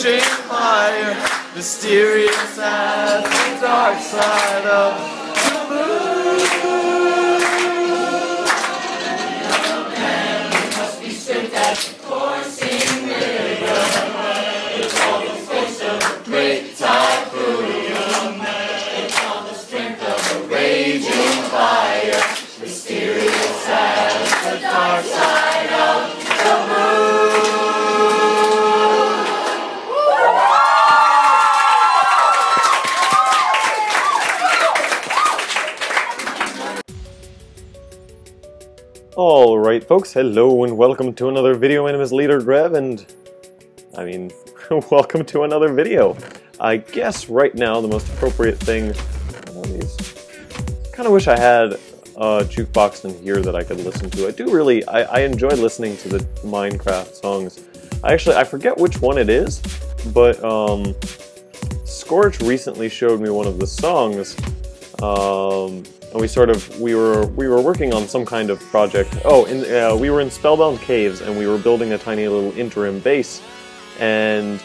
raging fire, mysterious as the dark side of the moon. Man, you must be stripped as the coursing river. It's all the force of a great typhoon. It's all the strength of a raging fire, mysterious as the dark side of the moon. Alright folks, hello and welcome to another video. My name is LeaderGrev and, welcome to another video. I guess right now the most appropriate thing, kind of wish I had a jukebox in here that I could listen to. I enjoy listening to the Minecraft songs. I forget which one it is, but Scorch recently showed me one of the songs. And we were working on some kind of project. We were in Spellbound Caves and we were building a tiny little interim base, and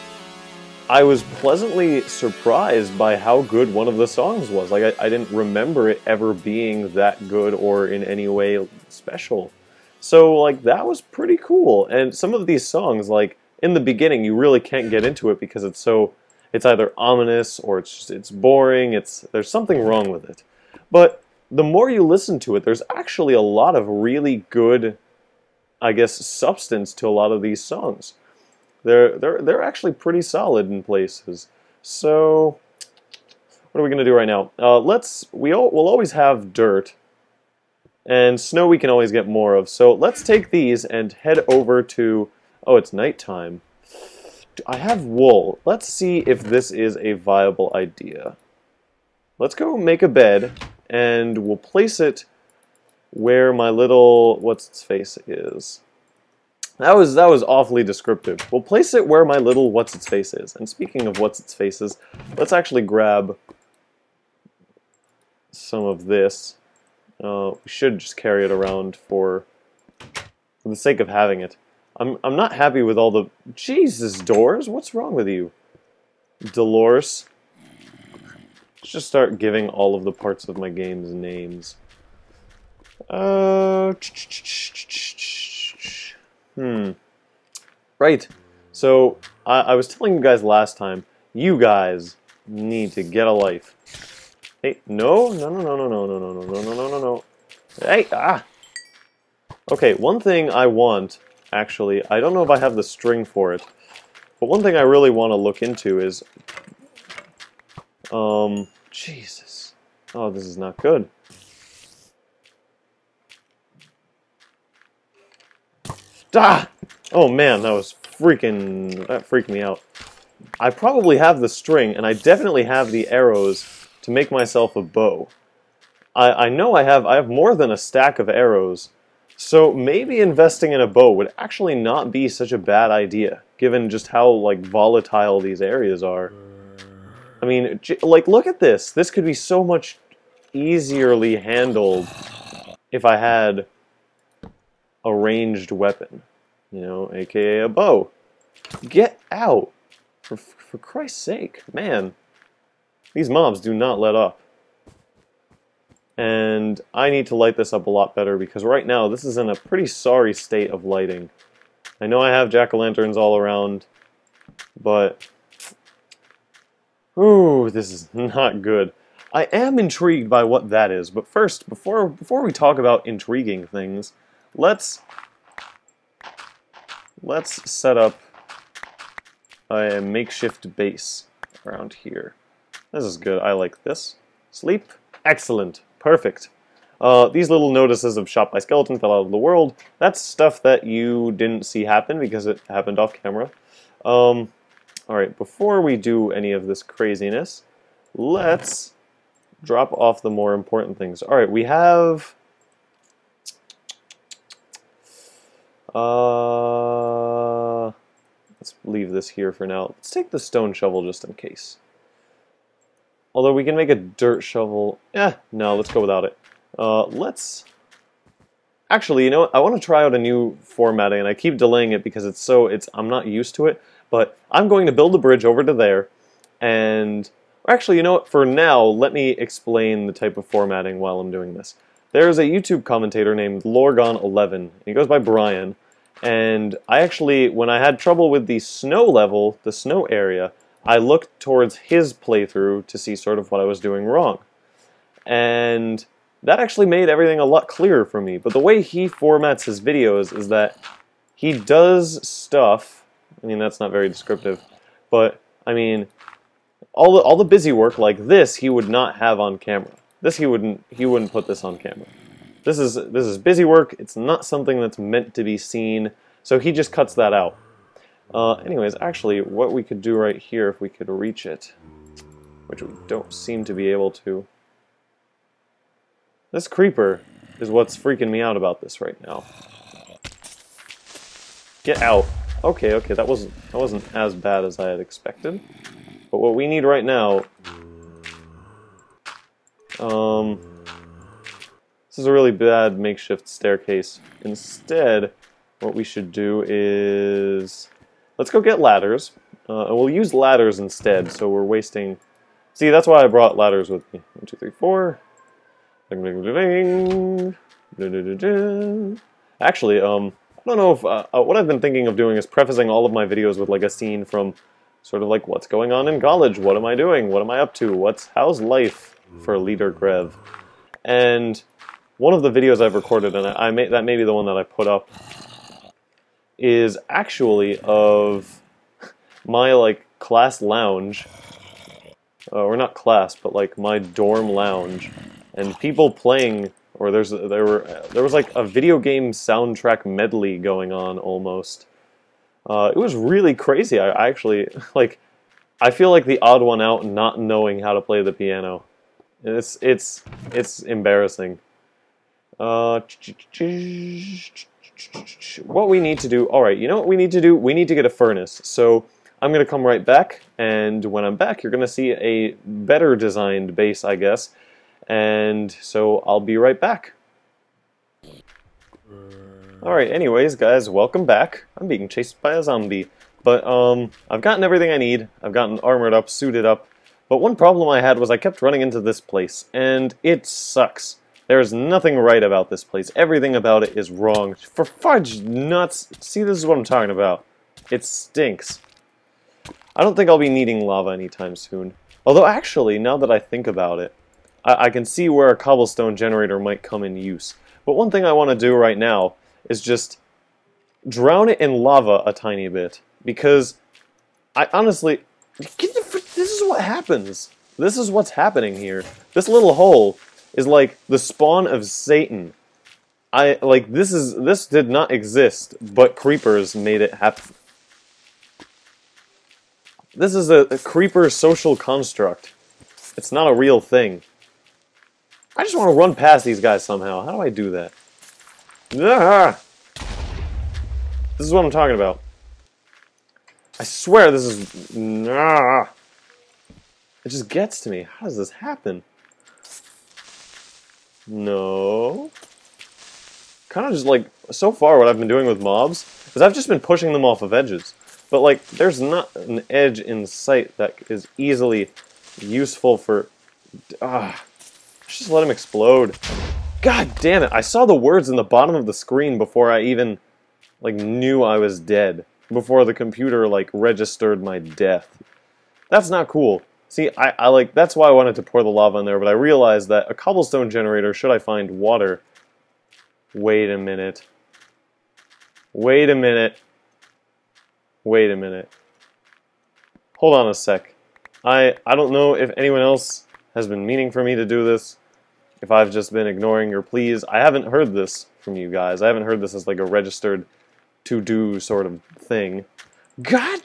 I was pleasantly surprised by how good one of the songs was. Like I didn't remember it ever being that good or in any way special. So like that was pretty cool. And some of these songs, like in the beginning, you really can't get into it because it's either ominous or it's boring. There's something wrong with it. But the more you listen to it, there's actually a lot of really good, I guess, substance to a lot of these songs. They're actually pretty solid in places. So, what are we gonna do right now? We'll always have dirt, and snow we can always get more of. So let's take these and head over to. Oh, it's nighttime. I have wool. Let's see if this is a viable idea. Let's go make a bed. And we'll place it where my little what's-its-face is. That was awfully descriptive. We'll place it where my little what's-its-face is. And speaking of what's-its-faces, let's actually grab some of this. We should just carry it around for the sake of having it. I'm not happy with all the Jesus doors. What's wrong with you, Dolores? Let's just start giving all of the parts of my games names. Right. So, I was telling you guys last time, you guys need to get a life. Hey, no. Hey, Okay, one thing I want, actually, I don't know if I have the string for it, but one thing I really want to look into is, Jesus. Oh, this is not good. Ah! Oh man, that freaked me out. I probably have the string, and I definitely have the arrows to make myself a bow. I know I have more than a stack of arrows, so maybe investing in a bow would actually not be such a bad idea, given just how, like, volatile these areas are. I mean, like, look at this. This could be so much easierly handled if I had a ranged weapon, you know, aka a bow. Get out! For Christ's sake, man. These mobs do not let up. And I need to light this up a lot better because right now this is in a pretty sorry state of lighting. I know I have jack-o'-lanterns all around, but ooh, this is not good. I am intrigued by what that is, but first, before we talk about intriguing things, let's set up a makeshift base around here. This is good. I like this. Sleep. Excellent. Perfect. These little notices of shot by skeleton fell out of the world. That's stuff that you didn't see happen because it happened off camera. Alright, before we do any of this craziness, let's drop off the more important things. Alright, we have let's leave this here for now. Let's take the stone shovel just in case. Although we can make a dirt shovel. No, let's go without it. Actually, you know what? I want to try out a new formatting, and I keep delaying it because I'm not used to it. But I'm going to build a bridge over to there, and actually, you know what? For now, let me explain the type of formatting while I'm doing this. There's a YouTube commentator named Lorgon11. He goes by Brian, and I actually, when I had trouble with the snow level, the snow area, I looked towards his playthrough to see sort of what I was doing wrong. And that actually made everything a lot clearer for me. But the way he formats his videos is that he does stuff, I mean, that's not very descriptive, but, I mean, all the busy work like this he would not have on camera. This he wouldn't put this on camera. This is busy work. It's not something that's meant to be seen, so he just cuts that out. Anyways, actually, what we could do right here, if we could reach it, which we don't seem to be able to. This creeper is what's freaking me out about this right now. Get out. Okay, that wasn't as bad as I had expected. But what we need right now, this is a really bad makeshift staircase. Instead, what we should do is, let's go get ladders. And we'll use ladders instead, so we're wasting, see, that's why I brought ladders with me. 1, 2, 3, 4. Ding, ding, ding, ding. Actually, I don't know if, what I've been thinking of doing is prefacing all of my videos with like a scene from sort of like what's going on in college, what am I doing, what am I up to, how's life for LeaderGrev. And one of the videos I've recorded, and that may be the one that I put up, is actually of my like class lounge, or not class, but like my dorm lounge, and people playing, or there was like a video game soundtrack medley going on almost. It was really crazy. I actually, like, I feel like the odd one out not knowing how to play the piano. It's embarrassing. What we need to do, alright, you know what we need to do? We need to get a furnace. So I'm going to come right back, and when I'm back you're going to see a better designed base, I guess. And so I'll be right back. Alright, anyways, guys, welcome back. I'm being chased by a zombie. But, I've gotten everything I need. I've gotten armored up, suited up. But one problem I had was I kept running into this place, and it sucks. There's nothing right about this place. Everything about it is wrong. For fudge nuts, see, this is what I'm talking about. It stinks. I don't think I'll be needing lava anytime soon. Although, actually, now that I think about it, I can see where a cobblestone generator might come in use. But one thing I want to do right now is just drown it in lava a tiny bit. Because I honestly, this is what happens. This is what's happening here. This little hole is like the spawn of Satan. This did not exist, but creepers made it happen. This is a creeper social construct. It's not a real thing. I just want to run past these guys somehow. How do I do that? Ah! This is what I'm talking about. I swear this is... Ah! It just gets to me. How does this happen? No. Kind of just like, so far what I've been doing with mobs is I've just been pushing them off of edges. But like, there's not an edge in sight that is easily useful for... just let him explode. God damn it, I saw the words in the bottom of the screen before I even, like, knew I was dead. Before the computer, like, registered my death. That's not cool. See, I like, that's why I wanted to pour the lava in there, but I realized that a cobblestone generator, should I find water... Wait a minute. Wait a minute. Wait a minute. Hold on a sec. I don't know if anyone else has been meaning for me to do this, if I've just been ignoring your pleas. I haven't heard this from you guys. I haven't heard this as like a registered to-do sort of thing. God!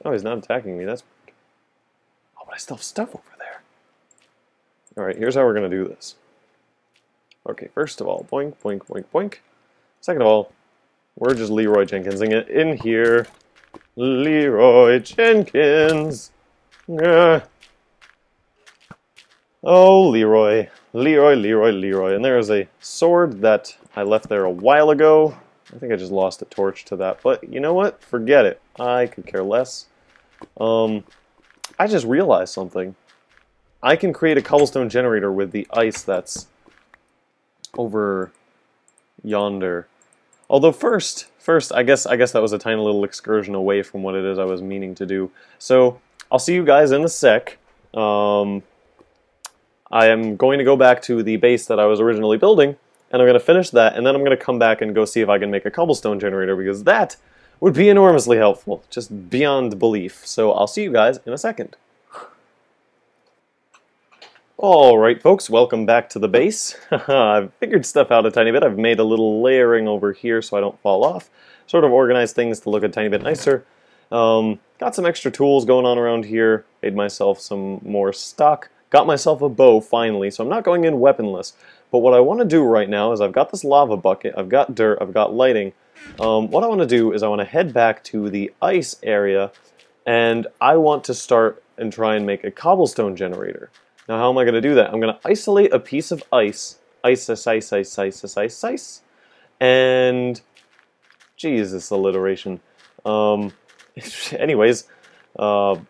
Oh, he's not attacking me. That's... Oh, but I still have stuff over there. Alright, here's how we're going to do this. Okay, first of all, boink, boink, boink, boink. Second of all, we're just Leroy Jenkinsing it in here. Leroy Jenkins. Oh, Leroy. Leroy, Leroy, Leroy. And there's a sword that I left there a while ago. I think I just lost a torch to that, but you know what? Forget it. I could care less. I just realized something. I can create a cobblestone generator with the ice that's over yonder. Although first, I guess that was a tiny little excursion away from what it is I was meaning to do. So I'll see you guys in a sec. I am going to go back to the base that I was originally building, and I'm going to finish that, and then I'm going to come back and go see if I can make a cobblestone generator, because that would be enormously helpful, just beyond belief. So I'll see you guys in a second. Alright folks, welcome back to the base. I've figured stuff out a tiny bit. I've made a little layering over here so I don't fall off. Sort of organized things to look a tiny bit nicer. Got some extra tools going on around here. Made myself some more stock. Got myself a bow finally, so I'm not going in weaponless. But what I want to do right now is I've got this lava bucket, I've got dirt, I've got lighting. What I want to do is I want to head back to the ice area, and I want to start and try and make a cobblestone generator. Now how am I going to do that? I'm going to isolate a piece of ice, and Jesus, alliteration. Anyways, off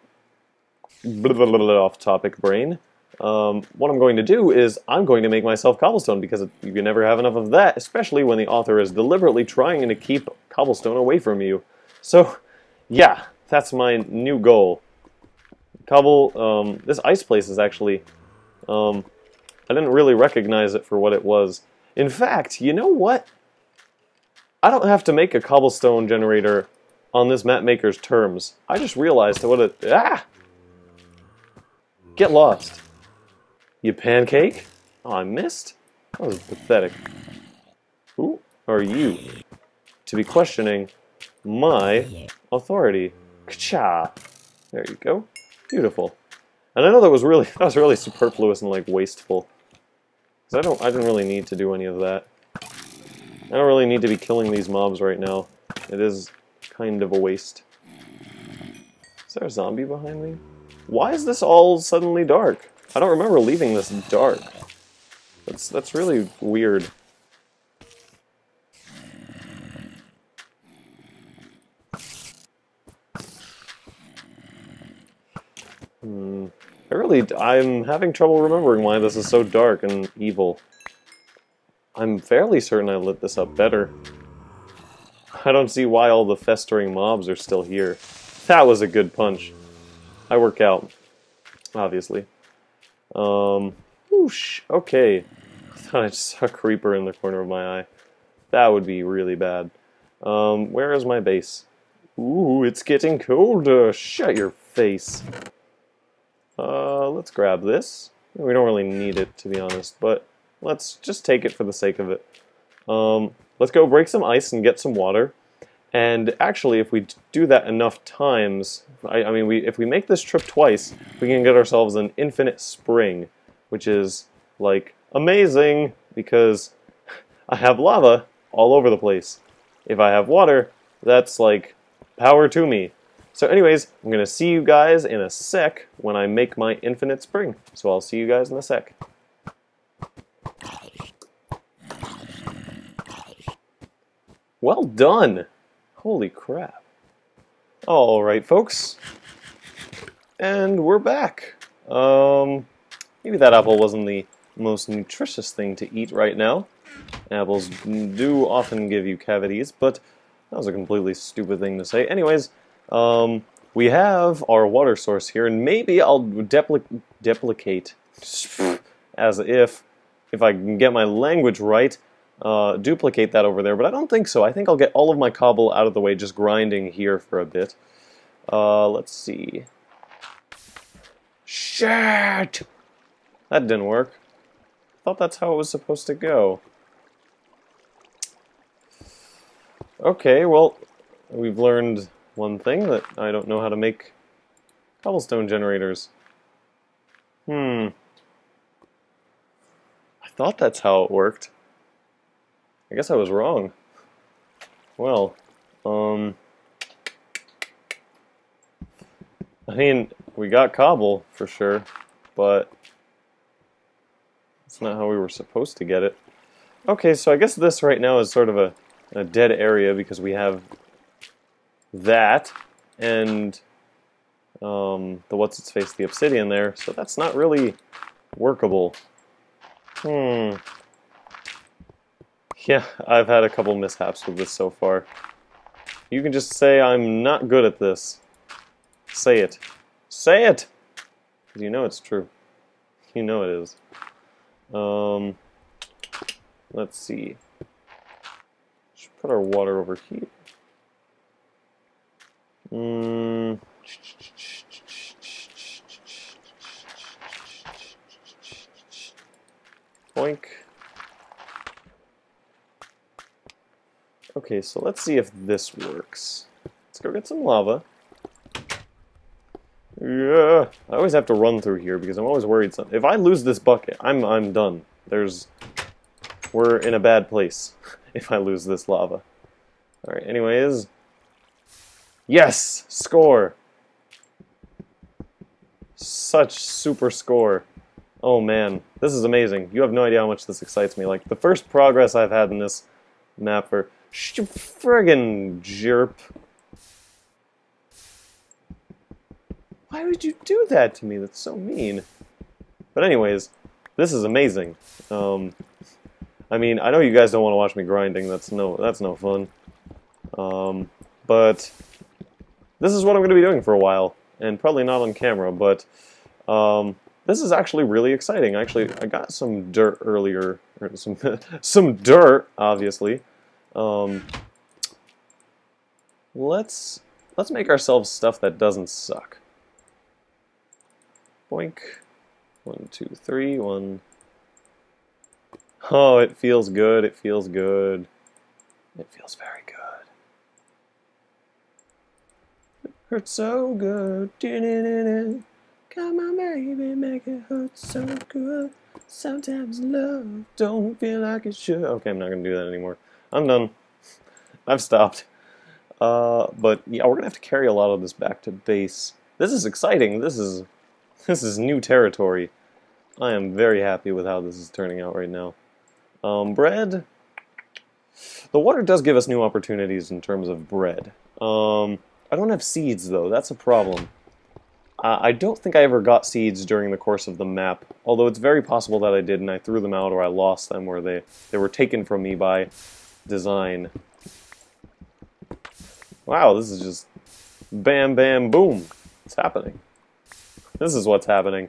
topic brain. What I'm going to do is I'm going to make myself cobblestone, because you can never have enough of that, especially when the author is deliberately trying to keep cobblestone away from you. So, yeah, that's my new goal. This ice place is actually, I didn't really recognize it for what it was. In fact, you know what? I don't have to make a cobblestone generator on this map maker's terms. I just realized what it... Get lost. You pancake? Oh, I missed? That was pathetic. Who are you to be questioning my authority? Ka-cha! There you go. Beautiful. And I know that was really superfluous and like wasteful. Because I didn't really need to do any of that. I don't really need to be killing these mobs right now. It is kind of a waste. Is there a zombie behind me? Why is this all suddenly dark? I don't remember leaving this dark. That's really weird. I'm having trouble remembering why this is so dark and evil. I'm fairly certain I lit this up better. I don't see why all the festering mobs are still here. That was a good punch. I work out, obviously. Whoosh, okay. I thought I just saw a creeper in the corner of my eye. That would be really bad. Where is my base? Ooh, it's getting colder. Shut your face. Let's grab this. We don't really need it, to be honest, but let's just take it for the sake of it. Let's go break some ice and get some water. And actually, if we do that enough times, if we make this trip twice, we can get ourselves an infinite spring, which is, like, amazing, because I have lava all over the place. If I have water, that's, like, power to me. So anyways, I'm going to see you guys in a sec when I make my infinite spring. So I'll see you guys in a sec. Well done! Holy crap. Alright, folks. And we're back. Maybe that apple wasn't the most nutritious thing to eat right now. Apples do often give you cavities, but that was a completely stupid thing to say. Anyways, we have our water source here, and maybe I'll duplicate, as if I can get my language right, duplicate that over there, but I don't think so. I think I'll get all of my cobble out of the way just grinding here for a bit. Let's see. Shit! That didn't work. I thought that's how it was supposed to go. Okay, well, we've learned one thing, that I don't know how to make cobblestone generators. I thought that's how it worked. I guess I was wrong. Well, I mean, we got cobble, for sure, but that's not how we were supposed to get it. Okay, so I guess this right now is sort of a a dead area because we have that and the what's-its-face, the obsidian there, so that's not really workable. Yeah, I've had a couple mishaps with this so far. You can just say I'm not good at this. Say it. Say it! Because you know it's true. You know it is. Let's see. Should put our water over here. Boink. Okay, so let's see if this works. Let's go get some lava. Yeah, I always have to run through here because I'm always worried. If I lose this bucket, I'm done. We're in a bad place if I lose this lava. All right. Anyways, yes, score. Such super score. Oh man, this is amazing. You have no idea how much this excites me. Like the first progress I've had in this map for friggin' jerp. Why would you do that to me? That's so mean. But anyways, this is amazing. I mean, I know you guys don't want to watch me grinding. That's no fun. But this is what I'm going to be doing for a while, and probably not on camera. But this is actually really exciting. Actually, I got some dirt earlier, or some dirt, obviously. Let's make ourselves stuff that doesn't suck. Boink. 1, 2, 3. 1. Oh, it feels good. It feels good. It feels very good. It hurts so good. Come on, baby, make it hurt so good. Sometimes love don't feel like it should. Okay, I'm not gonna do that anymore. I'm done. I've stopped. But yeah, we're gonna have to carry a lot of this back to base. This is exciting. This is new territory. I am very happy with how this is turning out right now. Bread. The water does give us new opportunities in terms of bread. I don't have seeds though. That's a problem. I don't think I ever got seeds during the course of the map, although it's very possible that I did and I threw them out or I lost them or they were taken from me by design. Wow, this is just bam, bam, boom. It's happening. This is what's happening.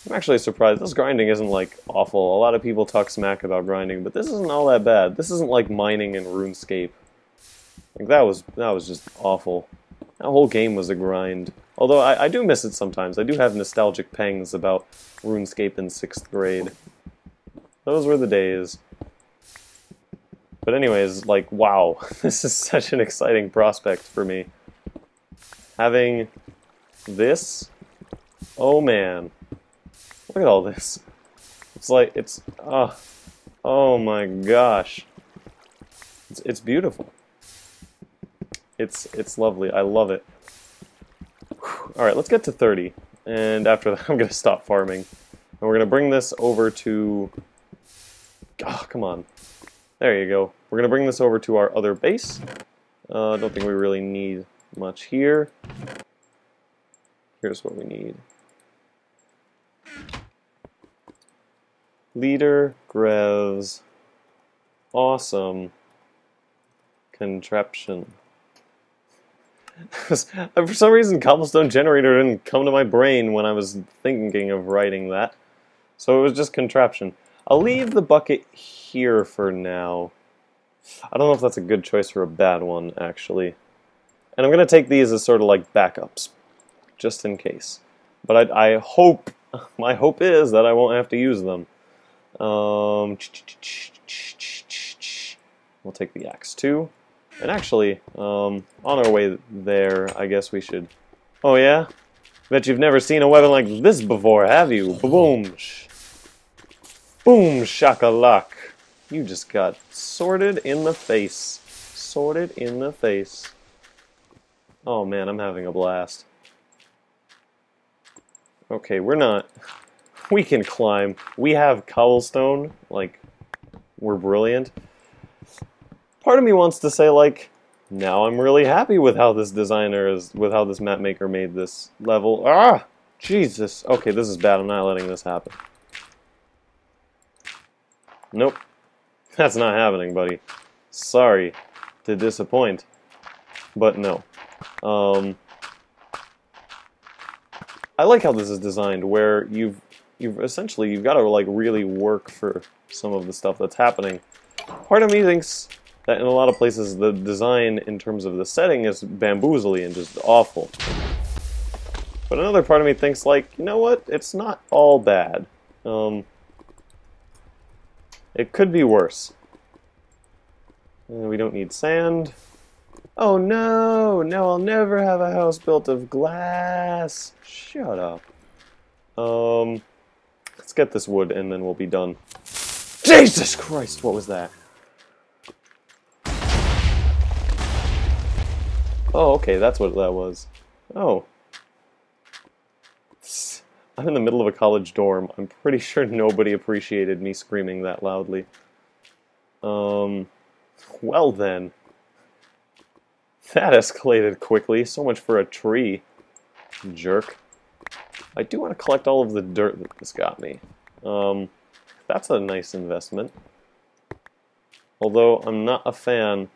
I'm actually surprised. This grinding isn't, like, awful. A lot of people talk smack about grinding, but this isn't all that bad. This isn't like mining in RuneScape. Like, that was just awful. That whole game was a grind. Although, I do miss it sometimes. I do have nostalgic pangs about RuneScape in 6th grade. Those were the days. But anyways, like, wow. This is such an exciting prospect for me. Having this? Oh, man. Look at all this. It's like, oh my gosh. It's beautiful. It's lovely. I love it. Alright, let's get to 30. And after that, I'm going to stop farming. And we're going to bring this over to... Oh, come on. There you go. We're going to bring this over to our other base. I don't think we really need much here. Here's what we need. LeaderGrev's awesome contraption. For some reason, cobblestone generator didn't come to my brain when I was thinking of writing that. So it was just contraption. I'll leave the bucket here for now. I don't know if that's a good choice or a bad one, actually. And I'm going to take these as sort of like backups, just in case. But I hope, my hope is that I won't have to use them. We'll take the axe too. And actually, on our way there, I guess we should... Oh yeah? Bet you've never seen a weapon like this before, have you? Boom! Boom shakalak! You just got sorted in the face. Sorted in the face. Oh man, I'm having a blast. Okay, we're not... We can climb. We have cobblestone. Like, we're brilliant. part of me wants to say, like, now I'm really happy with how this with how this map maker made this level. Ah! Jesus! Okay, this is bad. I'm not letting this happen. Nope. That's not happening, buddy. Sorry to disappoint. But no. I like how this is designed, where you've got to like really work for some of the stuff that's happening. Part of me thinks that in a lot of places the design in terms of the setting is bamboozly and just awful. But another part of me thinks, like, you know what? It's not all bad. It could be worse. We don't need sand. Oh no! Now I'll never have a house built of glass. Shut up. Let's get this wood and then we'll be done. Jesus Christ, what was that? Oh, okay, that's what that was. Oh. I'm in the middle of a college dorm. I'm pretty sure nobody appreciated me screaming that loudly. Well then. That escalated quickly. So much for a tree. Jerk. I do want to collect all of the dirt that this got me. That's a nice investment. Although I'm not a fan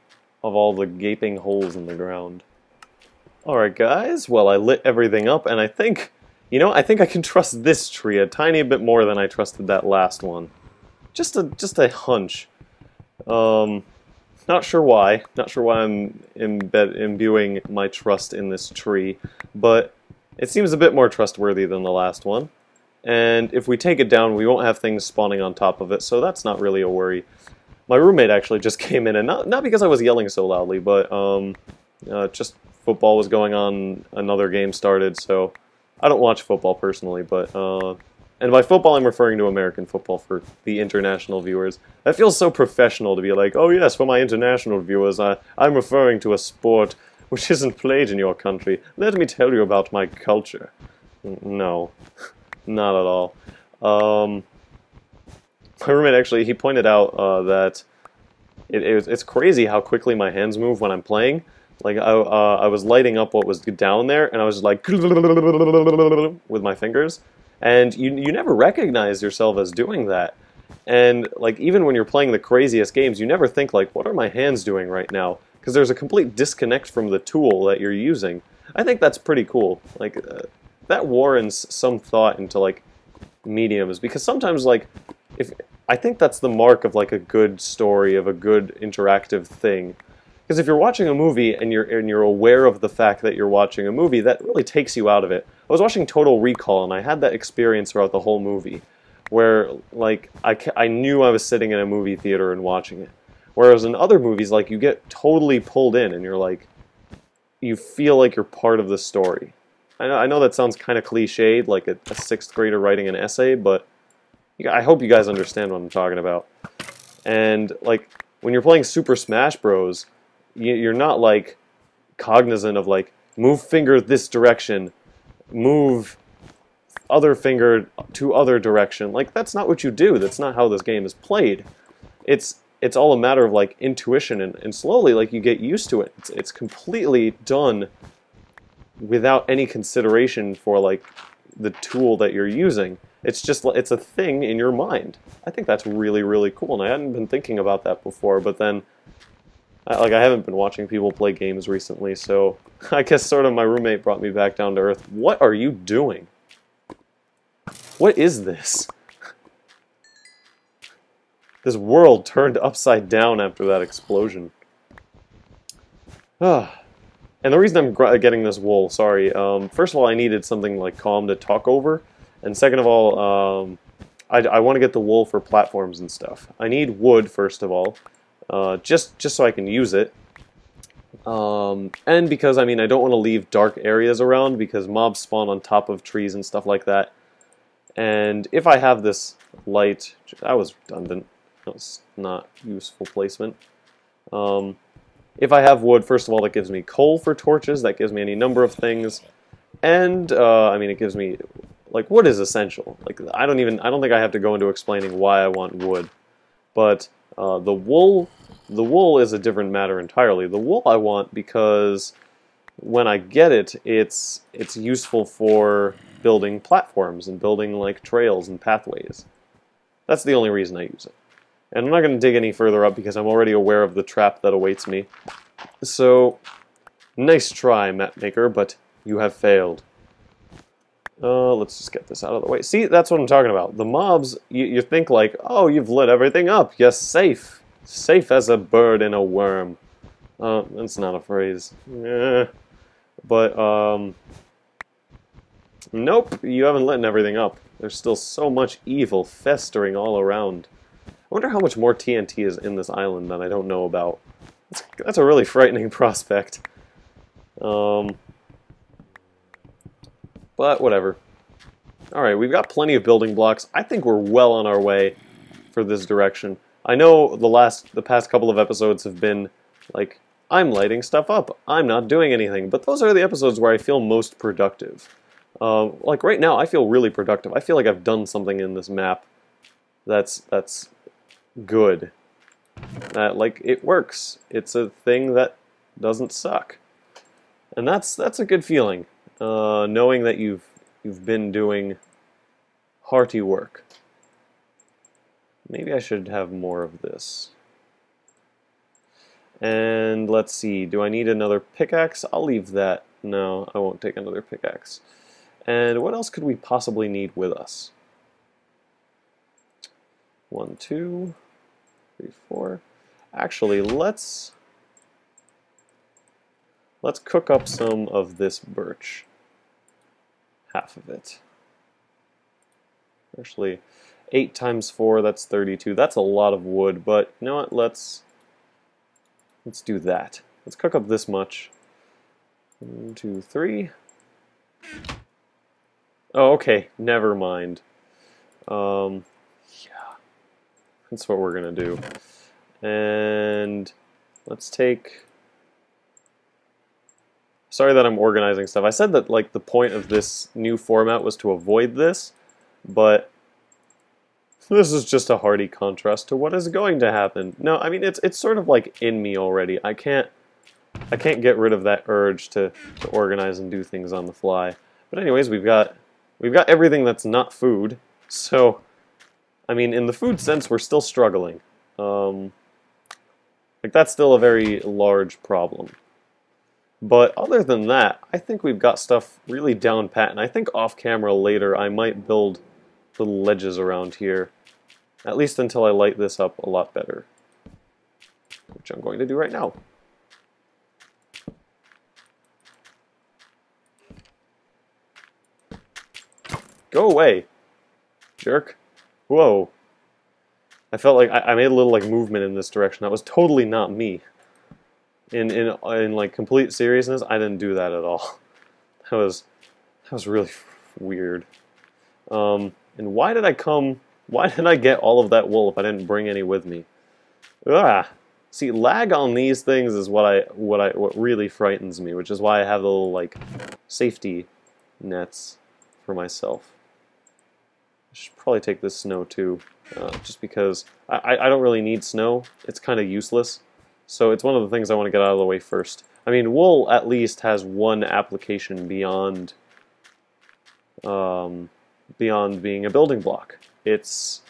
of all the gaping holes in the ground. Alright guys, well I lit everything up and I think, you know, I think I can trust this tree a tiny bit more than I trusted that last one. Just a hunch. Not sure why. Not sure why I'm imbuing my trust in this tree, but it seems a bit more trustworthy than the last one. And if we take it down, we won't have things spawning on top of it, so that's not really a worry. My roommate actually just came in, and not because I was yelling so loudly, but just football was going on, another game started, so I don't watch football personally, but and by football I'm referring to American football for the international viewers. That feels so professional to be like, oh yes, for my international viewers, I'm referring to a sport which isn't played in your country. Let me tell you about my culture. No, not at all. My roommate actually, he pointed out that it's crazy how quickly my hands move when I'm playing. Like, I was lighting up what was down there, and I was like, with my fingers. And you never recognize yourself as doing that. And, like, even when you're playing the craziest games, you never think, like, what are my hands doing right now? Because there's a complete disconnect from the tool that you're using. I think that's pretty cool. Like, that warrants some thought into, like, mediums. Because sometimes, like, I think that's the mark of, like, a good story, of a good interactive thing. Because if you're watching a movie and you're aware of the fact that you're watching a movie, that really takes you out of it. I was watching Total Recall and I had that experience throughout the whole movie, where like I knew I was sitting in a movie theater and watching it. Whereas in other movies, like you get totally pulled in and you're like, you feel like you're part of the story. I know that sounds kind of cliched, like a sixth grader writing an essay, but I hope you guys understand what I'm talking about. And like when you're playing Super Smash Bros. You're not like cognizant of like move finger this direction, move other finger to other direction. Like that's not what you do. That's not how this game is played. It's all a matter of like intuition and slowly like you get used to it. It's completely done without any consideration for like the tool that you're using. It's just it's a thing in your mind. I think that's really, really cool, and I hadn't been thinking about that before, but then I haven't been watching people play games recently, so I guess sort of my roommate brought me back down to earth. What are you doing? What is this? This world turned upside down after that explosion. And the reason I'm getting this wool, sorry, first of all I needed something like calm to talk over, and second of all, I want to get the wool for platforms and stuff. I need wood, first of all. Just so I can use it, and because I mean I don't want to leave dark areas around because mobs spawn on top of trees and stuff like that. And if I have this light, that was redundant. That was not useful placement. If I have wood, first of all, that gives me coal for torches. That gives me any number of things, and I mean it gives me like wood is essential. Like I don't think I have to go into explaining why I want wood, but the wool The wool is a different matter entirely. The wool I want because when I get it, it's useful for building platforms and building like trails and pathways. That's the only reason I use it. And I'm not going to dig any further up because I'm already aware of the trap that awaits me. So, nice try, mapmaker, but you have failed. Let's just get this out of the way. See, that's what I'm talking about. The mobs, you think like, oh, you've lit everything up. You're safe. Safe as a bird in a worm. That's not a phrase. But, nope, you haven't lit everything up. There's still so much evil festering all around. I wonder how much more TNT is in this island that I don't know about. That's a really frightening prospect. But whatever. Alright, we've got plenty of building blocks. I think we're well on our way for this direction. I know the past couple of episodes have been like, I'm lighting stuff up, I'm not doing anything, but those are the episodes where I feel most productive. Like right now, I feel really productive. I feel like I've done something in this map that's good. Like, it works. It's a thing that doesn't suck. And that's a good feeling. Knowing that you've been doing hearty work. Maybe I should have more of this. And let's see, do I need another pickaxe? I'll leave that. No, I won't take another pickaxe. And what else could we possibly need with us? 1, 2, 3, 4. Actually, let's cook up some of this birch. Half of it. Actually, 8 times 4, that's 32. That's a lot of wood, but you know what? Let's do that. Let's cook up this much. 1, 2, 3. Oh, okay. Never mind. Yeah. That's what we're gonna do. And let's take... Sorry that I'm organizing stuff. I said that like the point of this new format was to avoid this, but this is just a hearty contrast to what is going to happen. No, I mean it's sort of like in me already. I can't get rid of that urge to organize and do things on the fly. But anyways, we've got everything that's not food. So I mean, in the food sense, we're still struggling. Like that's still a very large problem. But other than that, I think we've got stuff really down pat, and I think off camera later I might build little ledges around here, at least until I light this up a lot better, which I'm going to do right now. Go away, jerk. Whoa. I felt like I made a little like movement in this direction. That was totally not me. In like complete seriousness, I didn't do that at all. That was really weird. And why did I get all of that wool if I didn't bring any with me? Ah, see, lag on these things is what really frightens me, which is why I have the little like safety nets for myself. I should probably take this snow too, just because I don't really need snow. It's kind of useless. So it's one of the things I want to get out of the way first. I mean, wool at least has one application beyond being a building block. It's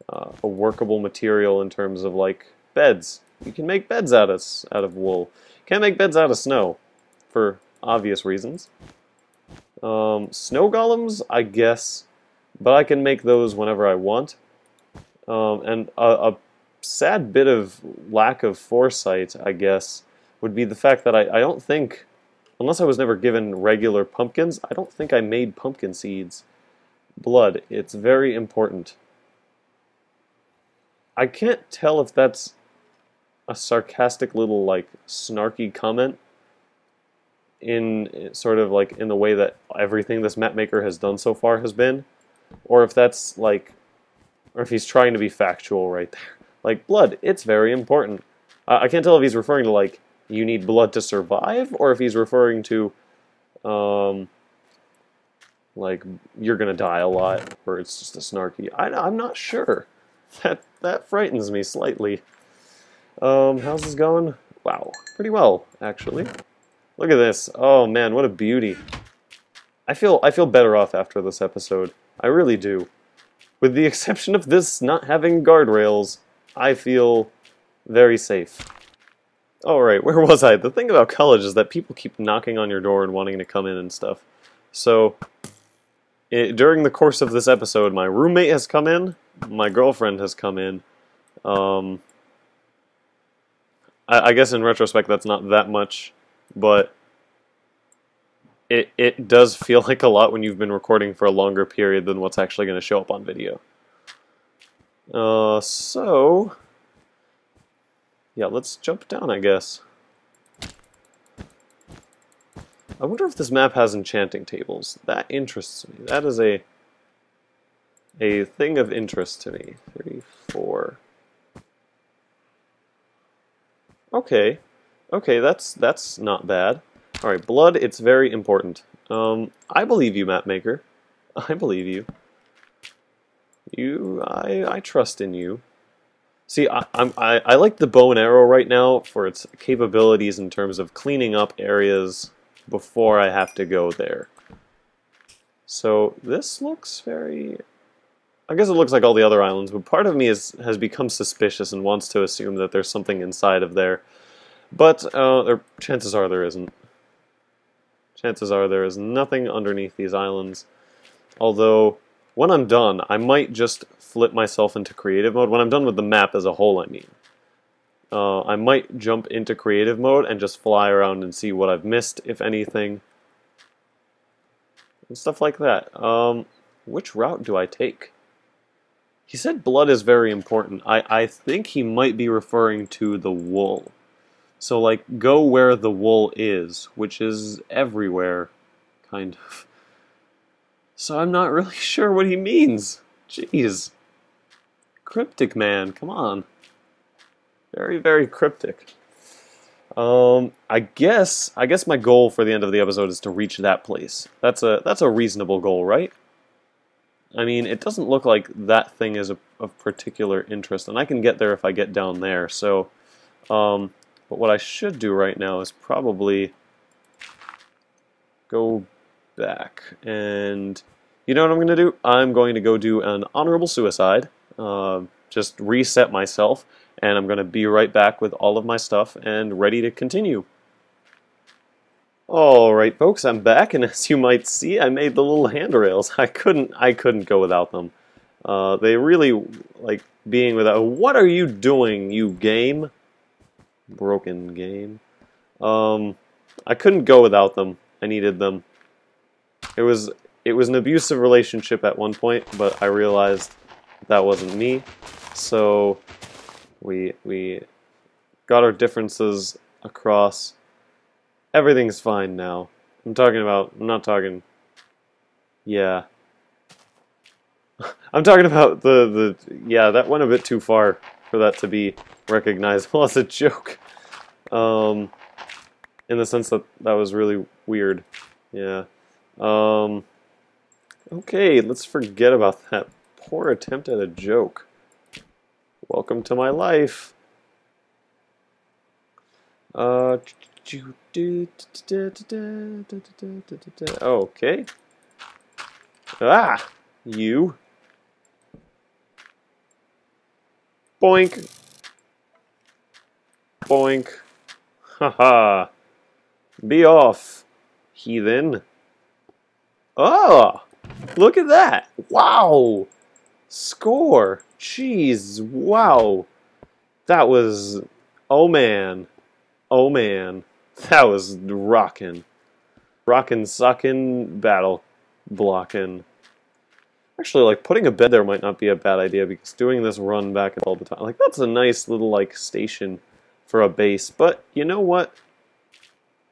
a workable material in terms of like beds. You can make beds out of wool. You can't make beds out of snow, for obvious reasons. Snow golems, I guess, but I can make those whenever I want. And a sad bit of lack of foresight, I guess, would be the fact that I don't think, unless I was never given regular pumpkins, I don't think I made pumpkin seeds. Blood, it's very important. I can't tell if that's a sarcastic little, like, snarky comment in sort of like in the way that everything this mapmaker has done so far has been, or if that's like, or if he's trying to be factual right there. Like, blood, it's very important. I can't tell if he's referring to, like, you need blood to survive, or if he's referring to, like, you're gonna die a lot, or it's just a snarky. I'm not sure. That frightens me slightly. How's this going? Wow, pretty well, actually. Look at this. Oh man, what a beauty. I feel better off after this episode. I really do. With the exception of this not having guardrails, I feel very safe. Alright, where was I? The thing about college is that people keep knocking on your door and wanting to come in and stuff. So, during the course of this episode, my roommate has come in, my girlfriend has come in. I guess in retrospect that's not that much, but it does feel like a lot when you've been recording for a longer period than what's actually going to show up on video. So, yeah, let's jump down, I guess. I wonder if this map has enchanting tables. That interests me. That is a thing of interest to me. 34. Okay. Okay, that's not bad. Alright, blood, it's very important. I believe you, map maker. I believe you. I trust in you. See, I like the bow and arrow right now for its capabilities in terms of cleaning up areas before I have to go there. So this looks very... I guess it looks like all the other islands, but part of me has become suspicious and wants to assume that there's something inside of there. But chances are there isn't. Chances are there is nothing underneath these islands. Although, when I'm done, I might just flip myself into creative mode. When I'm done with the map as a whole, I mean. I might jump into creative mode and just fly around and see what I've missed, if anything. And stuff like that. Which route do I take? He said blood is very important. I think he might be referring to the wool. So, like, go where the wool is, which is everywhere, kind of. So I'm not really sure what he means. Jeez. Cryptic, man, come on. Very, very cryptic. I guess my goal for the end of the episode is to reach that place. That's a reasonable goal, right? I mean, it doesn't look like that thing is of particular interest, and I can get there if I get down there. So, but what I should do right now is probably go back, and you know what I'm going to do? I'm going to go do an honorable suicide, just reset myself, and I'm going to be right back with all of my stuff and ready to continue. Alright folks, I'm back, and as you might see, I made the little handrails. I couldn't go without them. They really like being without... What are you doing, you game? Broken game. I couldn't go without them. I needed them. It was an abusive relationship at one point, but I realized that wasn't me. So we got our differences across. Everything's fine now. I'm not talking... Yeah. I'm talking about yeah, that went a bit too far for that to be recognizable as a joke. In the sense that that was really weird. Yeah. Okay, let's forget about that poor attempt at a joke. Welcome to my life. Okay. Ah! You. Boink. Boink. Haha. Be off, heathen. Oh! Look at that! Wow! Score! Jeez, wow! That was... Oh man. Oh man. That was rockin'. Rockin', suckin', battle blockin'. Actually, like, putting a bed there might not be a bad idea, because doing this run back all the time, like, that's a nice little, like, station for a base. But, you know what?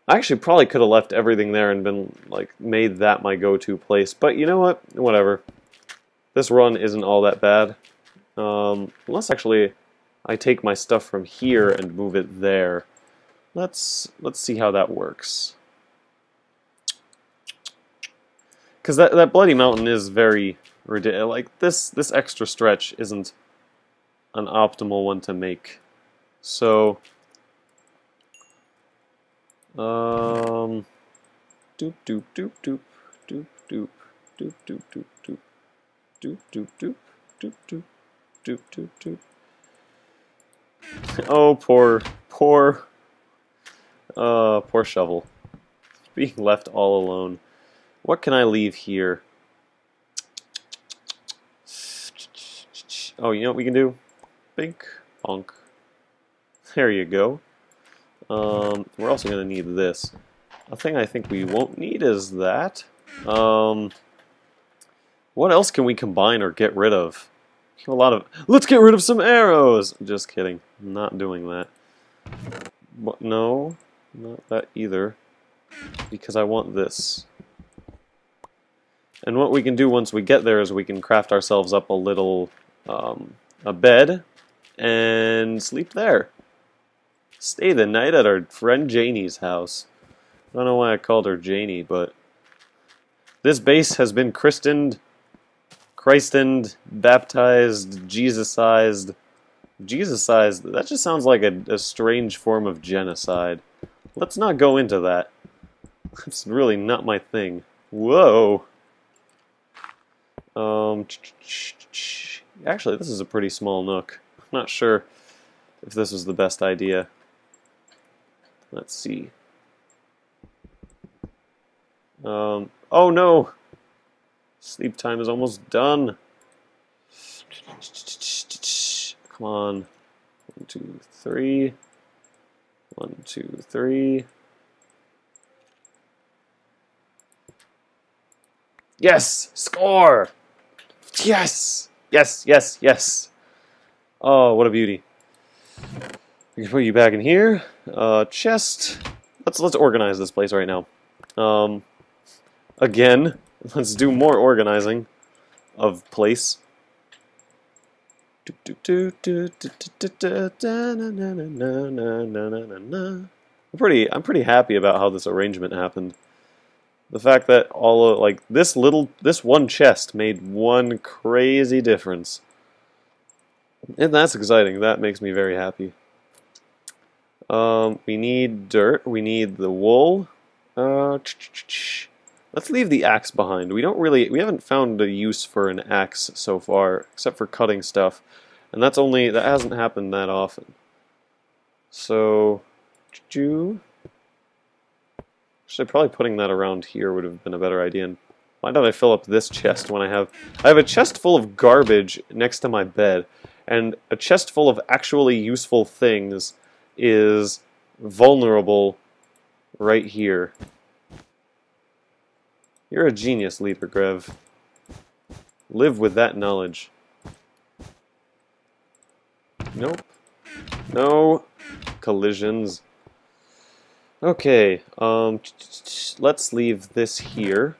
I actually probably could have left everything there and been, like, made that my go-to place. But, you know what? Whatever. This run isn't all that bad. Unless, actually, I take my stuff from here and move it there. Let's see how that works. Because that bloody mountain is very ridiculous. Like, this extra stretch isn't an optimal one to make. So, doop doop doop doop doop doop doop doop doop doop doop doop doop doop doop doop doop doop doop. Oh, poor shovel, being left all alone. What can I leave here? Oh, you know what we can do? Big bonk. There you go. We're also going to need this. A thing I think we won't need is that. What else can we combine or get rid of? A lot of. Let's get rid of some arrows! Just kidding. I'm not doing that. What? No, not that either. Because I want this. And what we can do once we get there is we can craft ourselves up a little, a bed, and sleep there. Stay the night at our friend Janie's house. I don't know why I called her Janie, but this base has been christened, baptized, Jesusized. Jesusized, that just sounds like a strange form of genocide. Let's not go into that. It's really not my thing. Whoa. Actually, this is a pretty small nook. I'm not sure if this was the best idea. Let's see. Oh no! Sleep time is almost done. Come on. 1, 2, 3. 1, 2, 3. Yes! Score! Yes! Yes, yes, yes! Oh, what a beauty. We can put you back in here. Chest. Let's organize this place right now. Again, let's do more organizing of place. I'm pretty happy about how this arrangement happened. The fact that all of, like, this one chest made one crazy difference. And that's exciting. That makes me very happy. We need dirt. We need the wool. Let's leave the axe behind. We haven't found a use for an axe so far, except for cutting stuff. And that hasn't happened that often. So, actually, probably putting that around here would have been a better idea. And why don't I fill up this chest when I have a chest full of garbage next to my bed, and a chest full of actually useful things is vulnerable right here. You're a genius, LeaderGrev. Live with that knowledge. Nope. No collisions. Okay, let's leave this here.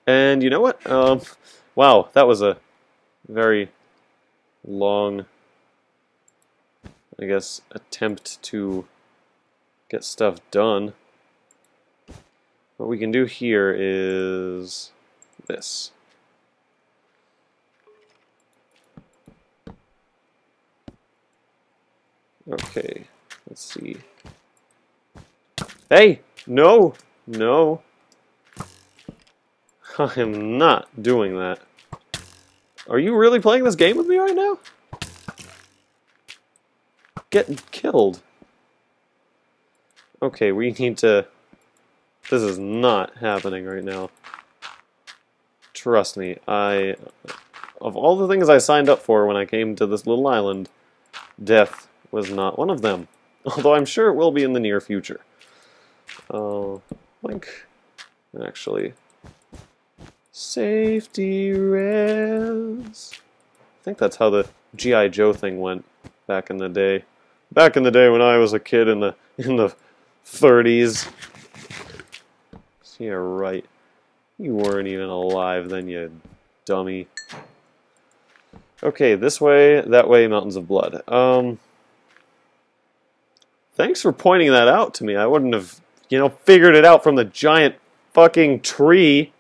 And you know what? Wow, that was a very long, I guess, attempt to get stuff done. What we can do here is this. Okay, let's see. Hey! No! No! I am not doing that. Are you really playing this game with me right now? Getting killed. Okay, we need to... This is not happening right now. Trust me, of all the things I signed up for when I came to this little island, death was not one of them. Although I'm sure it will be in the near future. Link. Actually. Safety res. I think that's how the G.I. Joe thing went back in the day. Back in the day when I was a kid in the 30s. Yeah, right. You weren't even alive then, you dummy. Okay, this way, that way, Mountains of Blood. Thanks for pointing that out to me. I wouldn't have, figured it out from the giant fucking tree.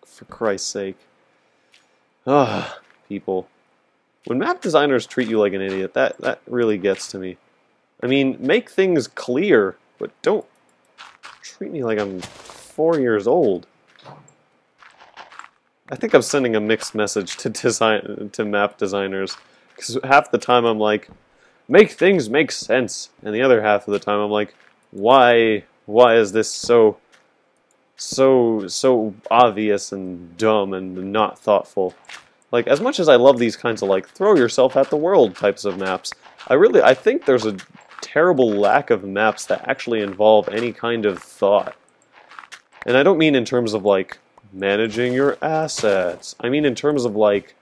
For Christ's sake. Ah, people. When map designers treat you like an idiot, that really gets to me. I mean, make things clear, but don't treat me like I'm 4 years old. I think I'm sending a mixed message to map designers, because half the time I'm like, make things make sense, and the other half of the time I'm like, why is this so obvious and dumb and not thoughtful? Like, as much as I love these kinds of like throw yourself at the world types of maps, I think there's a terrible lack of maps that actually involve any kind of thought. And I don't mean in terms of like managing your assets. I mean in terms of like,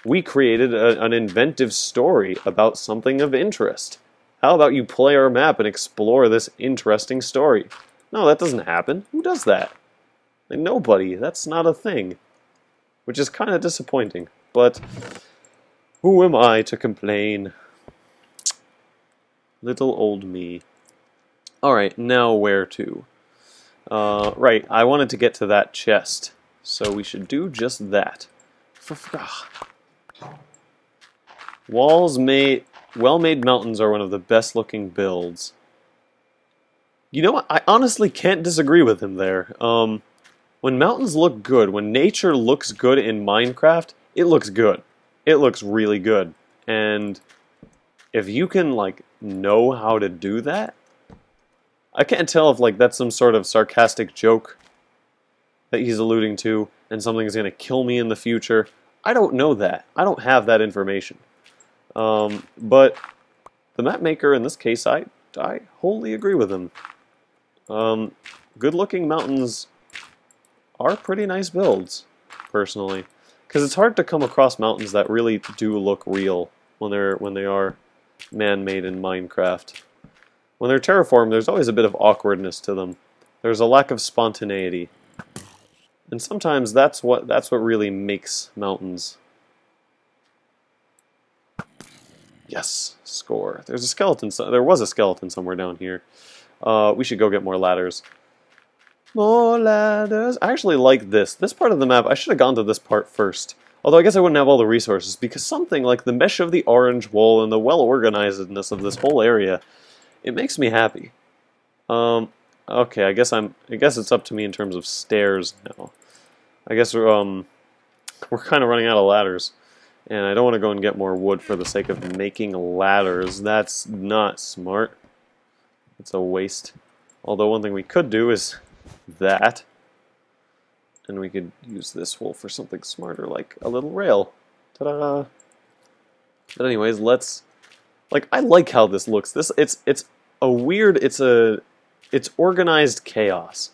we created an inventive story about something of interest. How about you play our map and explore this interesting story? No, that doesn't happen. Who does that? Like, nobody. That's not a thing. Which is kind of disappointing. But who am I to complain? Little old me. Alright, now where to? Right, I wanted to get to that chest. So we should do just that. Well-made mountains are one of the best looking builds. You know what? I honestly can't disagree with him there. When mountains look good, when nature looks good in Minecraft, it looks good. It looks really good. And if you can, like, know how to do that, I can't tell if, like, that's some sort of sarcastic joke that he's alluding to, and something's going to kill me in the future. I don't know that. I don't have that information. But the map maker, in this case, I wholly agree with him. Good-looking mountains are pretty nice builds, personally, because it's hard to come across mountains that really do look real when they are man-made in Minecraft. When they're terraformed, there's always a bit of awkwardness to them. There's a lack of spontaneity, and sometimes that's what really makes mountains. Yes, score. There's a skeleton. There was a skeleton somewhere down here. We should go get more ladders. More ladders. I actually like this. This part of the map, I should have gone to this part first. Although I guess I wouldn't have all the resources, because something like the mesh of the orange wool and the well-organizedness of this whole area, it makes me happy. Okay, I guess it's up to me in terms of stairs now. I guess we're kind of running out of ladders. And I don't want to go and get more wood for the sake of making ladders. That's not smart. It's a waste. Although one thing we could do is that. And we could use this wool for something smarter, like a little rail. Ta-da! But anyways, let's... Like, I like how this looks. It's a weird... It's organized chaos.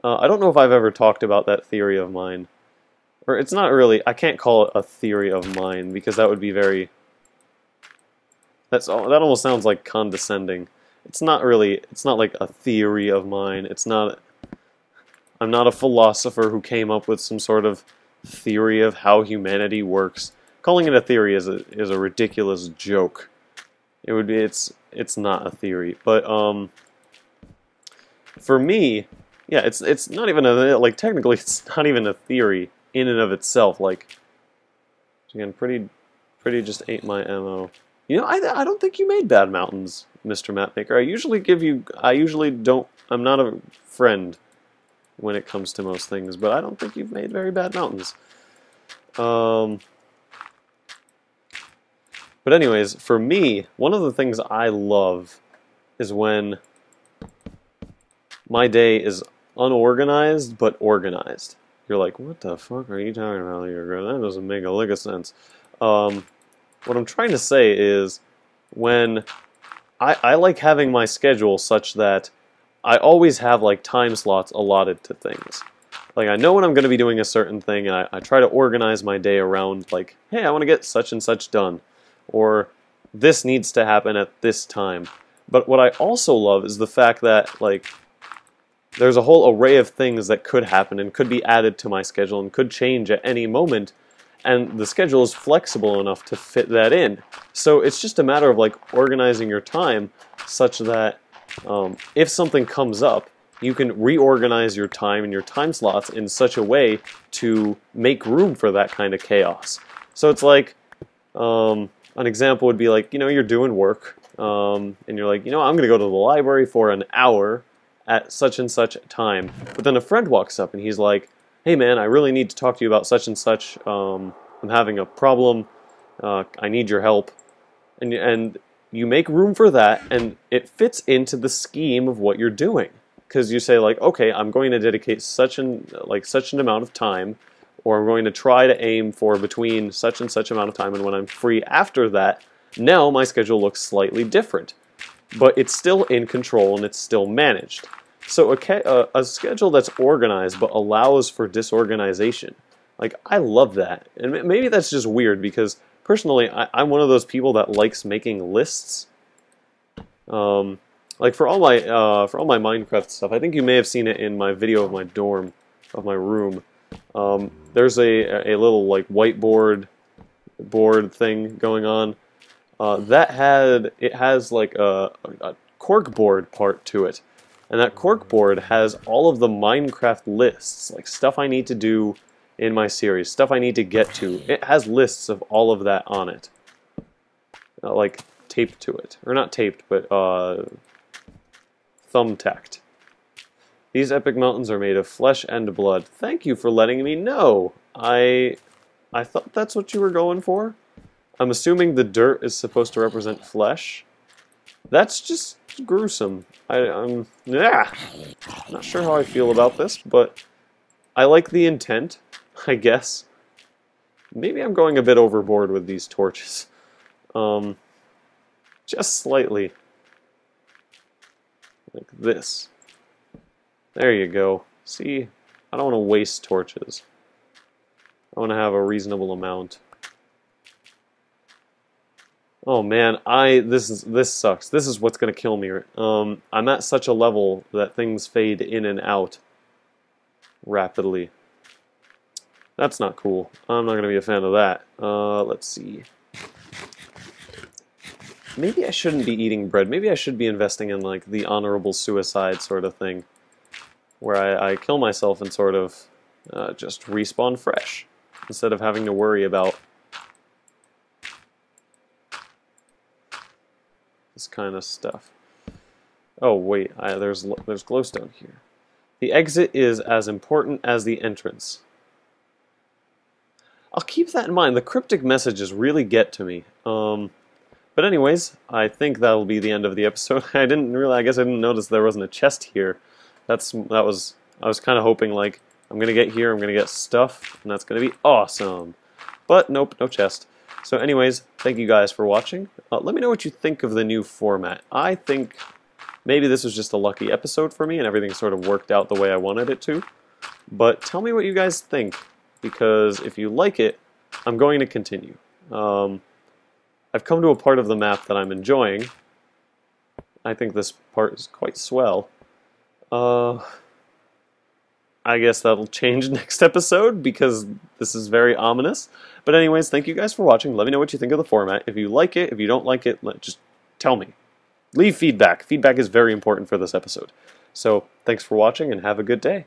I don't know if I've ever talked about that theory of mine. Or it's not really... I can't call it a theory of mine, because that would be very... That almost sounds like condescending. It's not really... It's not like a theory of mine. It's not... I'm not a philosopher who came up with some sort of theory of how humanity works. Calling it a theory is a ridiculous joke. It would be... It's not a theory. But, for me... Yeah, it's not even a... Like, technically, it's not even a theory in and of itself. Like, again, pretty just ate my ammo. You know, I don't think you made bad mountains, Mr. Mapmaker. I usually don't, I'm not a friend when it comes to most things, but I don't think you've made very bad mountains. But anyways, for me, one of the things I love is when my day is unorganized but organized. You're like, what the fuck are you talking about, LeaderGrev? That doesn't make a lick of sense. What I'm trying to say is, when I like having my schedule such that I always have like time slots allotted to things. Like, I know when I'm going to be doing a certain thing, and I try to organize my day around, like, hey, I want to get such and such done, or this needs to happen at this time. But what I also love is the fact that, like, there's a whole array of things that could happen and could be added to my schedule and could change at any moment, and the schedule is flexible enough to fit that in. So it's just a matter of, like, organizing your time such that if something comes up, you can reorganize your time and your time slots in such a way to make room for that kind of chaos. So it's like, An example would be like, you're doing work, and you're like, I'm going to go to the library for an hour at such and such time. But then a friend walks up and he's like, hey man, I really need to talk to you about such and such. I'm having a problem. I need your help. And you make room for that, and it fits into the scheme of what you're doing. Because you say like, okay, I'm going to dedicate such an amount of time, or I'm going to try to aim for between such and such amount of time, and when I'm free after that, now my schedule looks slightly different. But it's still in control and it's still managed. So a schedule that's organized but allows for disorganization. Like, I love that. And maybe that's just weird because personally I'm one of those people that likes making lists. Like for all my Minecraft stuff, I think you may have seen it in my video of my dorm, of my room. There's a little like whiteboard thing going on. It has like a corkboard part to it, and that corkboard has all of the Minecraft lists, like stuff I need to do in my series, stuff I need to get to. It has lists of all of that on it, like taped to it, or not taped, but thumbtacked. These epic mountains are made of flesh and blood. Thank you for letting me know. I thought that's what you were going for. I'm assuming the dirt is supposed to represent flesh. That's just gruesome. I'm not sure how I feel about this, but I like the intent, I guess. Maybe I'm going a bit overboard with these torches. Just slightly. Like this. There you go. See, I don't want to waste torches. I want to have a reasonable amount. Oh man, this sucks. This is what's gonna kill me. I'm at such a level that things fade in and out rapidly. That's not cool. I'm not gonna be a fan of that. Let's see. Maybe I shouldn't be eating bread. Maybe I should be investing in like the honorable suicide sort of thing, where I kill myself and sort of just respawn fresh instead of having to worry about this kind of stuff. Oh wait, there's glowstone here. The exit is as important as the entrance. I'll keep that in mind. The cryptic messages really get to me. But anyways, I think that'll be the end of the episode. I guess I didn't notice there wasn't a chest here. I was kind of hoping like I'm gonna get here, I'm gonna get stuff, and that's gonna be awesome. But nope, no chest. So anyways, thank you guys for watching. Let me know what you think of the new format. I think maybe this was just a lucky episode for me and everything sort of worked out the way I wanted it to. But tell me what you guys think, because if you like it, I'm going to continue. I've come to a part of the map that I'm enjoying. I think this part is quite swell. I guess that'll change next episode because this is very ominous. But anyways, thank you guys for watching. Let me know what you think of the format. If you like it, if you don't like it, just tell me. Leave feedback. Feedback is very important for this episode. So thanks for watching and have a good day.